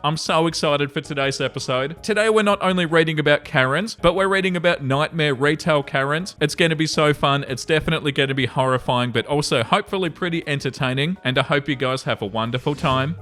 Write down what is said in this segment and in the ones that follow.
I'm so excited for today's episode. Today we're not only reading about Karens, but we're reading about nightmare retail Karens. It's going to be so fun. It's definitely going to be horrifying, but also hopefully pretty entertaining. And I hope you guys have a wonderful time.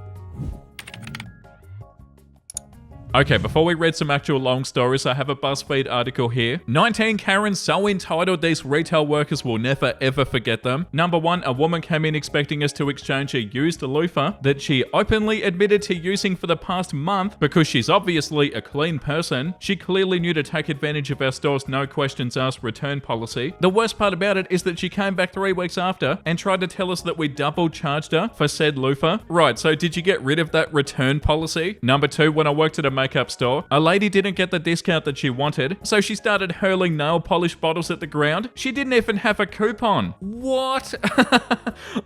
Okay, before we read some actual long stories, I have a BuzzFeed article here. 19 Karens so entitled these retail workers will never ever forget them. Number 1, a woman came in expecting us to exchange a used loofah that she openly admitted to using for the past month because she's obviously a clean person. She clearly knew to take advantage of our store's no questions asked return policy. The worst part about it is that she came back 3 weeks after and tried to tell us that we double charged her for said loofah. Right, so did you get rid of that return policy? Number 2, when I worked at a makeup store, a lady didn't get the discount that she wanted, so she started hurling nail polish bottles at the ground. She didn't even have a coupon. What?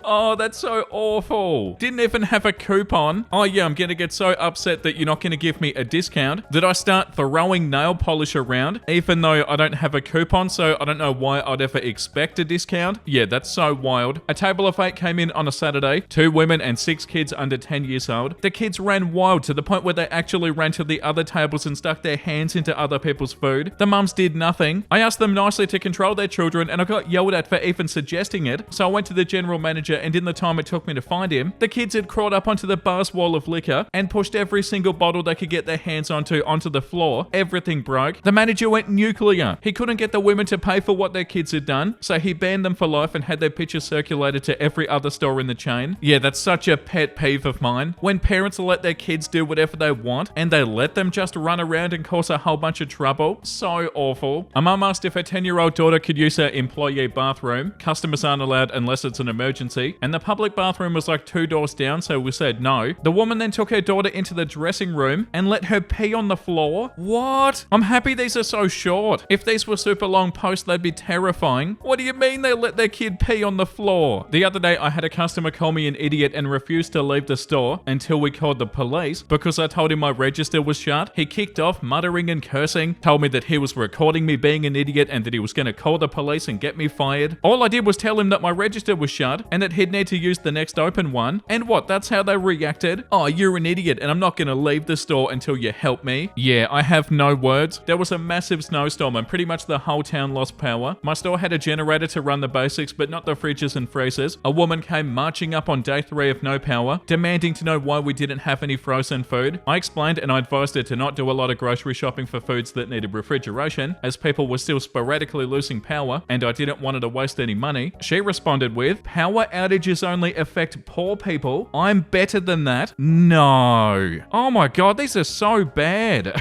Oh, that's so awful. Didn't even have a coupon. Oh yeah, I'm gonna get so upset that you're not gonna give me a discount that I start throwing nail polish around, even though I don't have a coupon, so I don't know why I'd ever expect a discount. Yeah, that's so wild. A table of 8 came in on a Saturday, 2 women and 6 kids under 10 years old. The kids ran wild to the point where they actually ran to the other tables and stuck their hands into other people's food. The mums did nothing. I asked them nicely to control their children and I got yelled at for even suggesting it, so I went to the general manager and in the time it took me to find him, the kids had crawled up onto the bar's wall of liquor and pushed every single bottle they could get their hands onto the floor. Everything broke. The manager went nuclear. He couldn't get the women to pay for what their kids had done, so he banned them for life and had their pictures circulated to every other store in the chain. Yeah, that's such a pet peeve of mine. When parents let their kids do whatever they want and they let them just run around and cause a whole bunch of trouble. So awful. A mum asked if her 10-year-old daughter could use her employee bathroom. Customers aren't allowed unless it's an emergency. And the public bathroom was like 2 doors down, so we said no. The woman then took her daughter into the dressing room and let her pee on the floor. What? I'm happy these are so short. If these were super long posts, they'd be terrifying. What do you mean they let their kid pee on the floor? The other day, I had a customer call me an idiot and refused to leave the store until we called the police because I told him my register was shut. He kicked off, muttering and cursing, told me that he was recording me being an idiot and that he was going to call the police and get me fired. All I did was tell him that my register was shut and that he'd need to use the next open one. And what, that's how they reacted? Oh, you're an idiot and I'm not going to leave the store until you help me. Yeah, I have no words. There was a massive snowstorm and pretty much the whole town lost power. My store had a generator to run the basics, but not the fridges and freezers. A woman came marching up on day 3 of no power, demanding to know why we didn't have any frozen food. I explained and I advised her to not do a lot of grocery shopping for foods that needed refrigeration, as people were still sporadically losing power and I didn't want her to waste any money. She responded with, "Power outages only affect poor people. I'm better than that." No. Oh my god, these are so bad.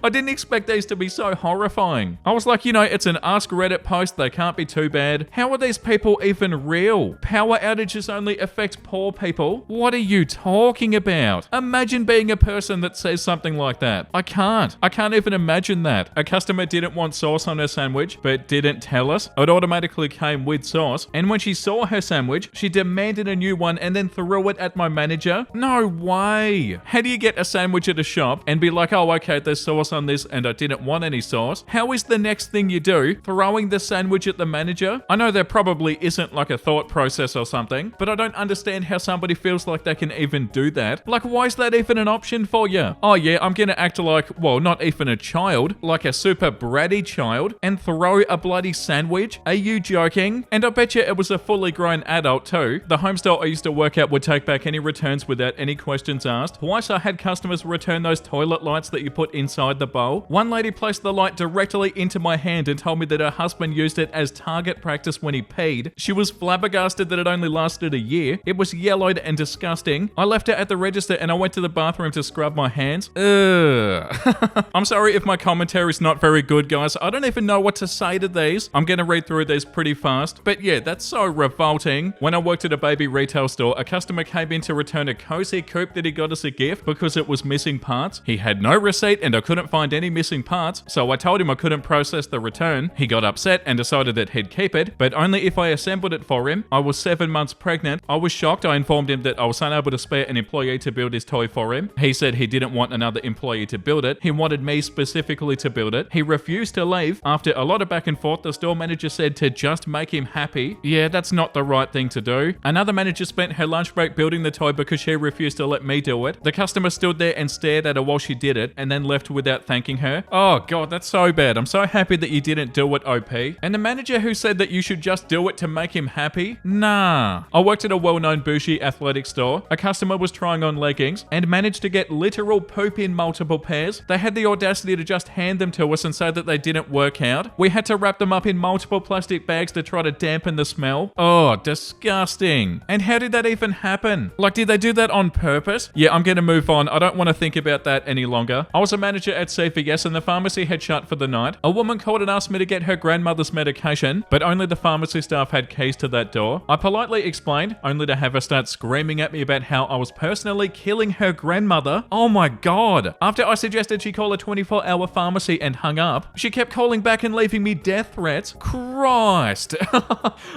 I didn't expect these to be so horrifying. I was like, it's an Ask Reddit post, they can't be too bad. How are these people even real? Power outages only affect poor people? What are you talking about? Imagine being a person that says something like that. I can't even imagine that. A customer didn't want sauce on her sandwich, but didn't tell us. It automatically came with sauce. And when she saw her sandwich, she demanded a new one and then threw it at my manager. No way. How do you get a sandwich at a shop and be like, oh, okay, there's sauce on this and I didn't want any sauce? How is the next thing you do throwing the sandwich at the manager? I know there probably isn't like a thought process or something, but I don't understand how somebody feels like they can even do that. Like, why is that even an option for you? Oh yeah, I'm gonna act like, well, not even a child, like a super bratty child, and throw a bloody sandwich? Are you joking? And I bet you it was a fully grown adult too. The home store I used to work at would take back any returns without any questions asked. Twice I had customers return those toilet lights that you put inside the bowl. One lady placed the light directly into my hand and told me that her husband used it as target practice when he peed. She was flabbergasted that it only lasted a year. It was yellowed and disgusting. I left her at the register and I went to the bathroom to scrub my hands. Ugh. I'm sorry if my commentary is not very good, guys. I don't even know what to say to these. I'm gonna read through these pretty fast. But yeah, that's so revolting. When I worked at a baby retail store, a customer came in to return a cozy coupe that he got as a gift because it was missing parts. He had no receipt and I couldn't find any missing parts, so I told him I couldn't process the return. He got upset and decided that he'd keep it, but only if I assembled it for him. I was 7 months pregnant. I was shocked. I informed him that I was unable to spare an employee to build his toy for him. He said he didn't want another other employee to build it. He wanted me specifically to build it. He refused to leave. After a lot of back and forth, the store manager said to just make him happy. Yeah, that's not the right thing to do. Another manager spent her lunch break building the toy because she refused to let me do it. The customer stood there and stared at her while she did it and then left without thanking her. Oh god, that's so bad. I'm so happy that you didn't do it, OP. And the manager who said that you should just do it to make him happy? Nah. I worked at a well-known bougie athletic store. A customer was trying on leggings and managed to get literal poop in multiple pairs. They had the audacity to just hand them to us and say that they didn't work out. We had to wrap them up in multiple plastic bags to try to dampen the smell. Oh, disgusting. And how did that even happen? Like, did they do that on purpose? Yeah, I'm gonna move on. I don't want to think about that any longer. I was a manager at CVS and the pharmacy had shut for the night. A woman called and asked me to get her grandmother's medication, but only the pharmacy staff had keys to that door. I politely explained, only to have her start screaming at me about how I was personally killing her grandmother. Oh my god. After I suggested she call a 24-hour pharmacy and hung up, she kept calling back and leaving me death threats. Christ.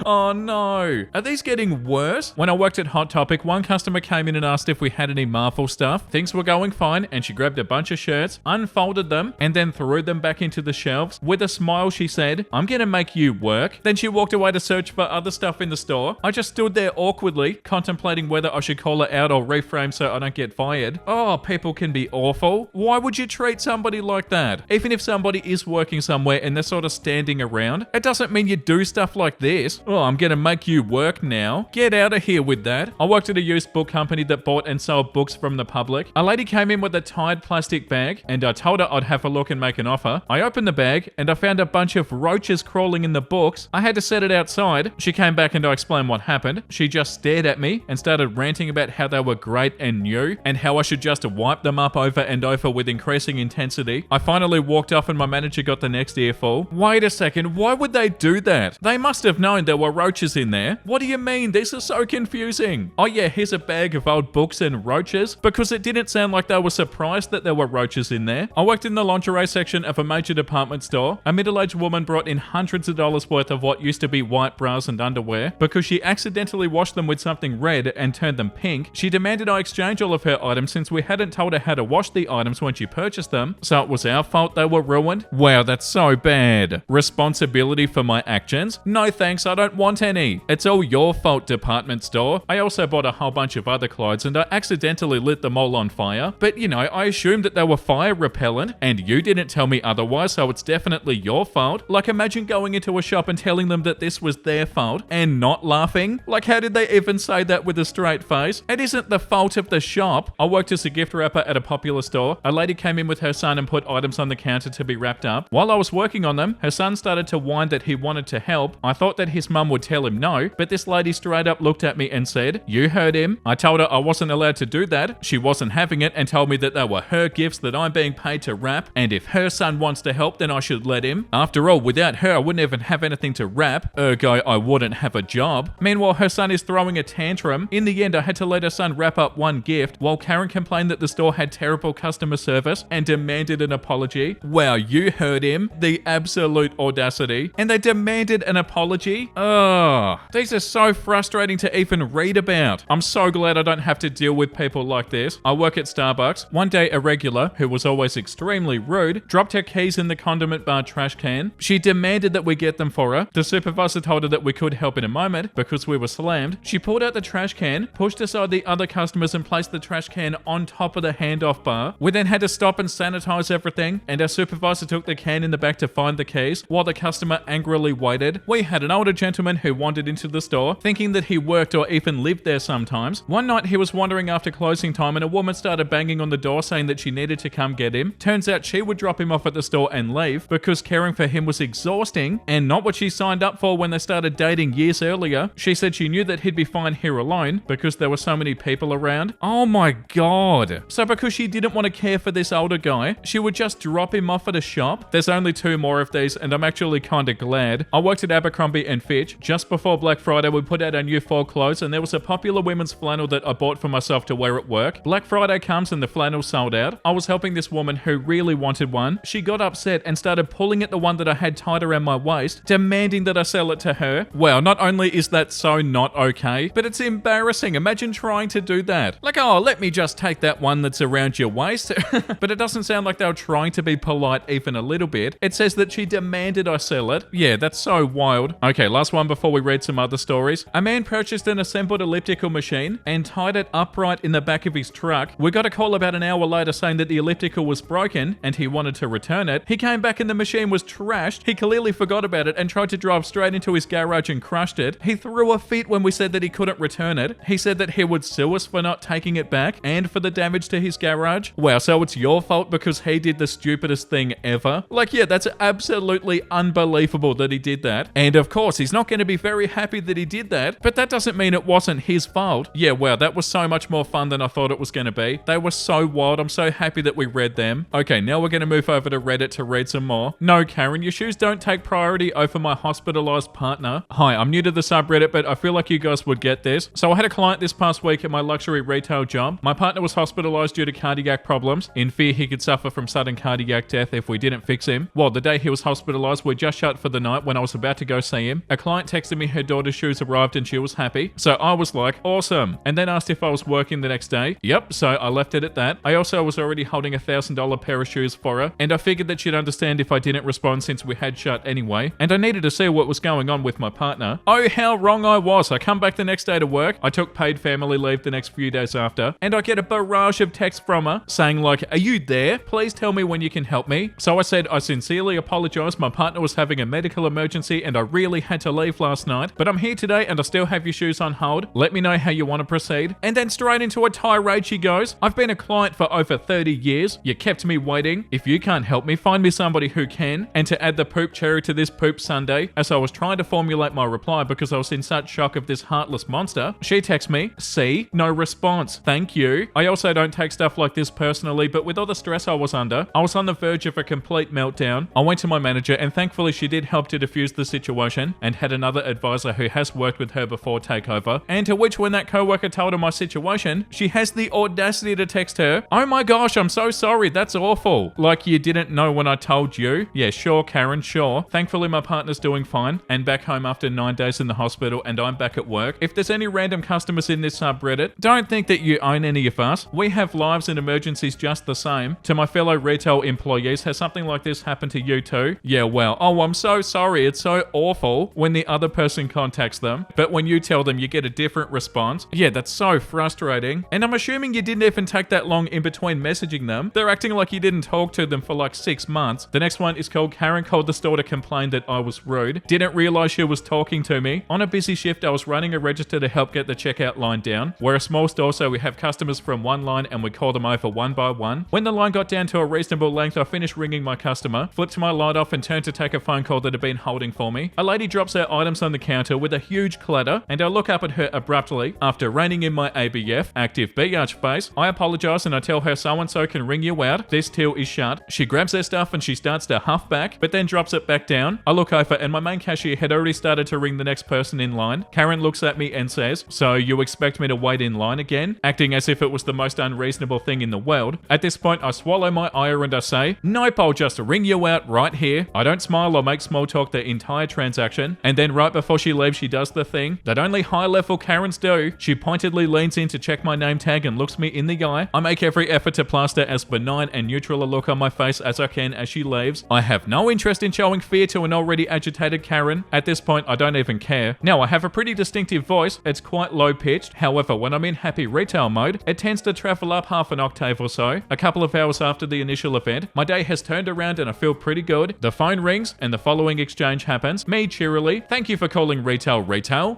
Oh no. Are these getting worse? When I worked at Hot Topic, one customer came in and asked if we had any Marvel stuff. Things were going fine and she grabbed a bunch of shirts, unfolded them, and then threw them back into the shelves. With a smile, she said, "I'm gonna make you work." Then she walked away to search for other stuff in the store. I just stood there awkwardly, contemplating whether I should call her out or reframe so I don't get fired. Oh, people can be awful. Why would you treat somebody like that? Even if somebody is working somewhere and they're sort of standing around, it doesn't mean you do stuff like this. Oh, I'm gonna make you work now. Get out of here with that. I worked at a used book company that bought and sold books from the public. A lady came in with a tied plastic bag and I told her I'd have a look and make an offer. I opened the bag and I found a bunch of roaches crawling in the books. I had to set it outside. She came back and I explained what happened. She just stared at me and started ranting about how they were great and new and how I should just wipe them up over and over with increasing intensity. I finally walked off and my manager got the next earful. Wait a second, why would they do that? They must have known there were roaches in there. What do you mean? This is so confusing. Oh yeah, here's a bag of old books and roaches, because it didn't sound like they were surprised that there were roaches in there. I worked in the lingerie section of a major department store. A middle-aged woman brought in hundreds of dollars worth of what used to be white bras and underwear. Because she accidentally washed them with something red and turned them pink, she demanded I exchange all of her items since we hadn't told her how to wash the items when she purchased them, so it was our fault they were ruined. Wow, that's so bad. Responsibility for my actions? No thanks, I don't want any. It's all your fault, department store. I also bought a whole bunch of other clothes and I accidentally lit them all on fire. But you know, I assumed that they were fire repellent and you didn't tell me otherwise, so it's definitely your fault. Like, imagine going into a shop and telling them that this was their fault and not laughing. Like, how did they even say that with a straight face? It isn't the fault of the shop. I worked as a gift wrapper at a popular store. A lady came in with her son and put items on the counter to be wrapped up. While I was working on them, her son started to whine that he wanted to help. I thought that his mum would tell him no, but this lady straight up looked at me and said, "You heard him." I told her I wasn't allowed to do that. She wasn't having it and told me that they were her gifts that I'm being paid to wrap, and if her son wants to help, then I should let him. After all, without her, I wouldn't even have anything to wrap, ergo I wouldn't have a job. Meanwhile, her son is throwing a tantrum. In the end, I had to let her son wrap up one gift, while Karen complained that the store had terrible customer service and demanded an apology. Wow, you heard him. The absolute audacity. And they demanded an apology? Ugh. These are so frustrating to even read about. I'm so glad I don't have to deal with people like this. I work at Starbucks. One day, a regular, who was always extremely rude, dropped her keys in the condiment bar trash can. She demanded that we get them for her. The supervisor told her that we could help in a moment because we were slammed. She pulled out the trash can, pushed aside the other customers and placed the trash can on top of the handoff bar. We then had to stop and sanitize everything, and our supervisor took the can in the back to find the keys while the customer angrily waited. We had an older gentleman who wandered into the store thinking that he worked or even lived there sometimes. One night he was wandering after closing time and a woman started banging on the door saying that she needed to come get him. Turns out she would drop him off at the store and leave because caring for him was exhausting and not what she signed up for when they started dating years earlier. She said she knew that he'd be fine here alone because there were so many people around. Oh my god. So because she didn't want to care for this older guy, she would just drop him off at a shop? There's only 2 more of these and I'm actually kinda glad. I worked at Abercrombie and Fitch. Just before Black Friday, we put out our new fall clothes and there was a popular women's flannel that I bought for myself to wear at work. Black Friday comes and the flannel sold out. I was helping this woman who really wanted one. She got upset and started pulling at the one that I had tied around my waist, demanding that I sell it to her. Wow, not only is that so not okay, but it's embarrassing. Imagine trying to do that. Like, oh, let me just take that one that's around around your waist. But it doesn't sound like they were trying to be polite even a little bit. It says that she demanded I sell it. Yeah, that's so wild. Okay, last one before we read some other stories. A man purchased an assembled elliptical machine and tied it upright in the back of his truck. We got a call about an hour later saying that the elliptical was broken and he wanted to return it. He came back and the machine was trashed. He clearly forgot about it and tried to drive straight into his garage and crushed it. He threw a fit when we said that he couldn't return it. He said that he would sue us for not taking it back and for the damage to his garage. Wow, so it's your fault because he did the stupidest thing ever? Like, yeah, that's absolutely unbelievable that he did that. And of course, he's not going to be very happy that he did that, but that doesn't mean it wasn't his fault. Yeah, wow, that was so much more fun than I thought it was going to be. They were so wild. I'm so happy that we read them. Okay, now we're going to move over to Reddit to read some more. No, Karen, your shoes don't take priority over my hospitalized partner. Hi, I'm new to the subreddit, but I feel like you guys would get this. So I had a client this past week at my luxury retail job. My partner was hospitalized due to cardiac problems, in fear he could suffer from sudden cardiac death if we didn't fix him. Well, the day he was hospitalized, we just shut for the night when I was about to go see him. A client texted me her daughter's shoes arrived and she was happy. So I was like, awesome. And then asked if I was working the next day. Yep, so I left it at that. I also was already holding a $1,000 pair of shoes for her, and I figured that she'd understand if I didn't respond since we had shut anyway. And I needed to see what was going on with my partner. Oh, how wrong I was. I come back the next day to work. I took paid family leave the next few days after, and I get a barrage of texts from her saying like, are you there? Please tell me when you can help me. So I said, I sincerely apologize. My partner was having a medical emergency and I really had to leave last night, but I'm here today and I still have your shoes on hold. Let me know how you want to proceed. And then straight into a tirade she goes, I've been a client for over 30 years. You kept me waiting. If you can't help me, find me somebody who can. And to add the poop cherry to this poop sundae, as I was trying to formulate my reply because I was in such shock of this heartless monster, she texts me, see, no response. Thank you. I also don't take stuff like this personally, but with all the stress I was under, I was on the verge of a complete meltdown. I went to my manager and thankfully she did help to diffuse the situation and had another advisor who has worked with her before take over, and to which when that coworker told her my situation, she has the audacity to text her, oh my gosh, I'm so sorry, that's awful. Like you didn't know when I told you? Yeah, sure, Karen, sure. Thankfully my partner's doing fine and back home after 9 days in the hospital and I'm back at work. If there's any random customers in this subreddit, don't think that you own any of us. We have lives and emergencies just the same. To my fellow retail employees, has something like this happened to you too? Yeah, well, oh, I'm so sorry. It's so awful when the other person contacts them, but when you tell them, you get a different response. Yeah, that's so frustrating. And I'm assuming you didn't even take that long in between messaging them. They're acting like you didn't talk to them for like 6 months. The next one is called Karen called the store to complain that I was rude. Didn't realize she was talking to me. On a busy shift, I was running a register to help get the checkout line down. We're a small store, so we have customers from one line and we call them over one by one. When the line got down to a reasonable length, I finished ringing my customer, flipped my light off and turned to take a phone call that had been holding for me. A lady drops her items on the counter with a huge clatter, and I look up at her abruptly. After reining in my ABF, active BH face, I apologize and I tell her so-and-so can ring you out. This till is shut. She grabs her stuff and she starts to huff back, but then drops it back down. I look over and my main cashier had already started to ring the next person in line. Karen looks at me and says, so you expect me to wait in line again? Acting as if it was the most unreasonable thing in the world. At this point, I swallow my ire and I say, nope, I'll just ring you out right here. I don't smile or make small talk the entire transaction. And then right before she leaves, she does the thing that only high-level Karens do. She pointedly leans in to check my name tag and looks me in the eye. I make every effort to plaster as benign and neutral a look on my face as I can as she leaves. I have no interest in showing fear to an already agitated Karen. At this point, I don't even care. Now, I have a pretty distinctive voice. It's quite low-pitched. However, when I'm in happy retail mode, it tends to travel up half an octave or so. A couple of hours after the initial event, my day has turned around and I feel pretty good. The phone rings and the following exchange happens. Me cheerily, thank you for calling retail.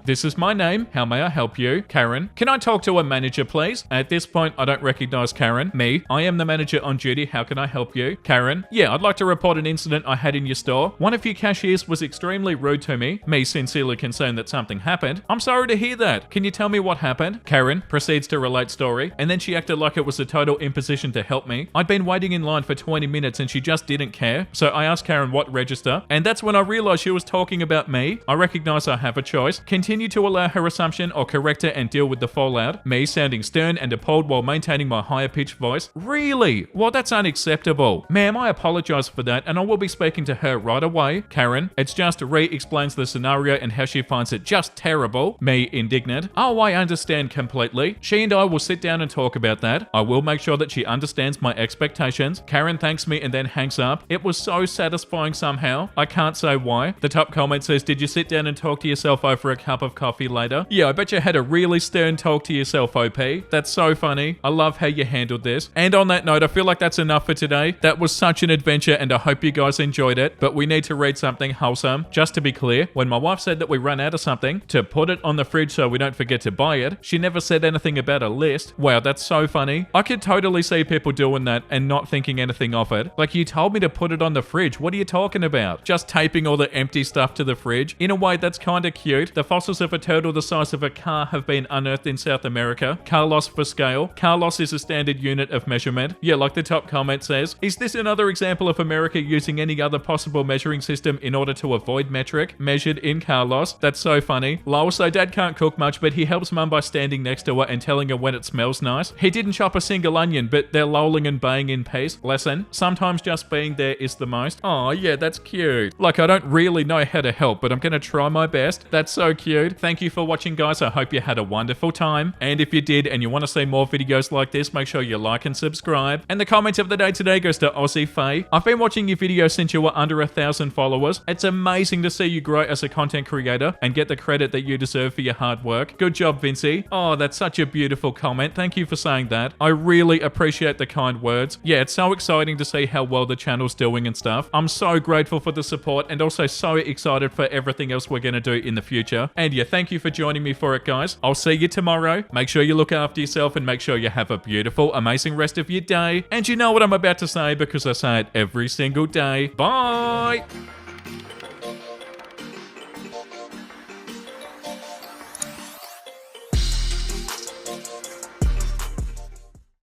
This is my name. How may I help you? Karen, can I talk to a manager, please? At this point, I don't recognize Karen. Me, I am the manager on duty. How can I help you? Karen, yeah, I'd like to report an incident I had in your store. One of your cashiers was extremely rude to me. Me, sincerely concerned that something happened. I'm sorry to hear that. Can you tell me what happened? Karen proceeds to relate story, and then she acted like it was a total imposition to help me. I'd been waiting in line for 20 minutes and she just didn't care. So I asked Karen what register, and that's when I realized she was talking about me. I recognize I have a choice. Continue to allow her assumption or correct her and deal with the fallout. Me sounding stern and appalled while maintaining my higher pitched voice. Really? Well, that's unacceptable. Ma'am, I apologize for that and I will be speaking to her right away. Karen, it's just re-explains the scenario and how she finds it just terrible. Me indignant. Oh, I understand completely. She and I will sit down and talk about that. I will make sure that she understands my expectations. Karen thanks me and then hangs up. It was so satisfying somehow. I can't say why. The top comment says, did you sit down and talk to yourself over a cup of coffee later? Yeah, I bet you had a really stern talk to yourself, OP. That's so funny. I love how you handled this. And on that note, I feel like that's enough for today. That was such an adventure and I hope you guys enjoyed it. But we need to read something wholesome. Just to be clear, when my wife said that we run out of something, to put it on the fridge so we don't forget to buy it, she never said anything about a list. Wow, that's so funny. I could totally see people doing that and not thinking anything of it. Like, you told me to put it on the fridge. What are you talking about? Just taping all the empty stuff to the fridge? In a way, that's kind of cute. The fossils of a turtle the size of a car have been unearthed in South America. Carlos for scale. Carlos is a standard unit of measurement. Yeah, like the top comment says. Is this another example of America using any other possible measuring system in order to avoid metric? Measured in Carlos. That's so funny. Lol, so dad can't cook much, but he helps mum by standing next to her and telling her when it smells nice. He didn't chop a single onion, but they're lolling and baying in peace. Lesson: sometimes just being there is the most. Oh yeah, that's cute. Like, I don't really know how to help, but I'm gonna try my best. That's so cute. Thank you for watching, guys. I hope you had a wonderful time. And if you did and you want to see more videos like this, make sure you like and subscribe. And the comment of the day today goes to Aussie Faye. I've been watching your videos since you were under 1,000 followers. It's amazing to see you grow as a content creator and get the credit that you deserve for your hard work. Good job, Vincey. Oh, that's such a beautiful comment. Thank you for saying that. I really appreciate the kind words. Yeah, it's so exciting to see how well the channel's doing and stuff. I'm so grateful for the support and also so excited for everything else we're going to do in the future. And yeah, thank you for joining me for it, guys. I'll see you tomorrow. Make sure you look after yourself and make sure you have a beautiful, amazing rest of your day. And you know what I'm about to say because I say it every single day. Bye!